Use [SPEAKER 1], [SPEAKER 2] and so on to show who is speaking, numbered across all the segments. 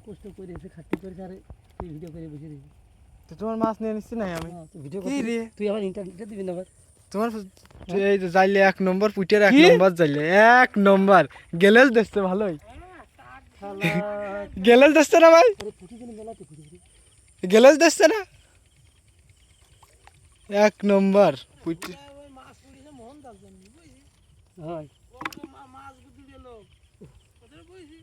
[SPEAKER 1] কষ্ট করে এসে খাটতে করে আরে তুই ভিডিও করে বসে দিবি
[SPEAKER 2] তো তোমার মাছ নিয়ে নিচ্ছি না আমি
[SPEAKER 1] ভিডিও
[SPEAKER 2] কি রে
[SPEAKER 1] তুই আমার ইন্টারনেটে দিবি না
[SPEAKER 2] তোমার এই যে যাইলে এক নম্বর পুইটের এক নম্বর যাইলে এক নম্বর গেলেস দেখতে ভালোই গেলেস দেখতে না ভাই
[SPEAKER 1] আরে পুটি দিন মেলাতে পুটি
[SPEAKER 2] গেলেস দেখতে না এক নম্বর পুইটে
[SPEAKER 1] ওই মাছ পুড়িছে মোহন দাস জানি বুঝছিস হয় ও মাছ বুদ্ধি দিল ওদের বুঝছি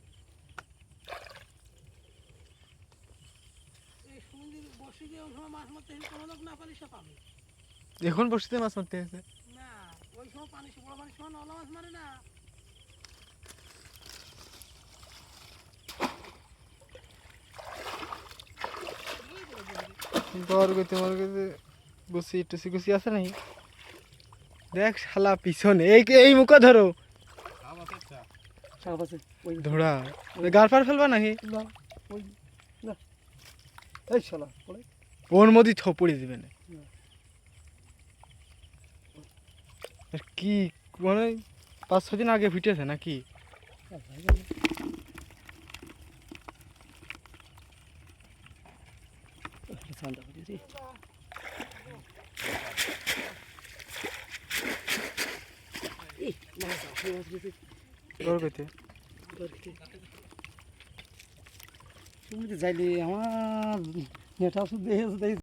[SPEAKER 1] এই সমুদ্রের বসে গিয়ে ওই সময় মাছ মারতে কোনো লোক না পালি সে পাবে
[SPEAKER 2] এখন বসতে মাছ মারতে আছে
[SPEAKER 1] না ওই সময় পানি বড় পানির সময় নলা মাছ মারে না
[SPEAKER 2] তোমার কাছে গুছি টুসি গুছি আছে নাই দেখ শালা পিছনে এই এই মুখা ধরো
[SPEAKER 1] সাপ আছে ওই
[SPEAKER 2] ধরা গার পার ফেলবা নাকি
[SPEAKER 1] না ওই না এই শালা পড়ে
[SPEAKER 2] ওর মধ্যে থপড়ি দিবে না আর কি মানে 5-6 দিন আগে ফিটেছে নাকি
[SPEAKER 1] ঠান্ডা করে রে এই মাছ আছে মাছ দিতে
[SPEAKER 2] তোর কইতে
[SPEAKER 1] তুমি যাইলে আমার নেটা ওষুধ দিয়ে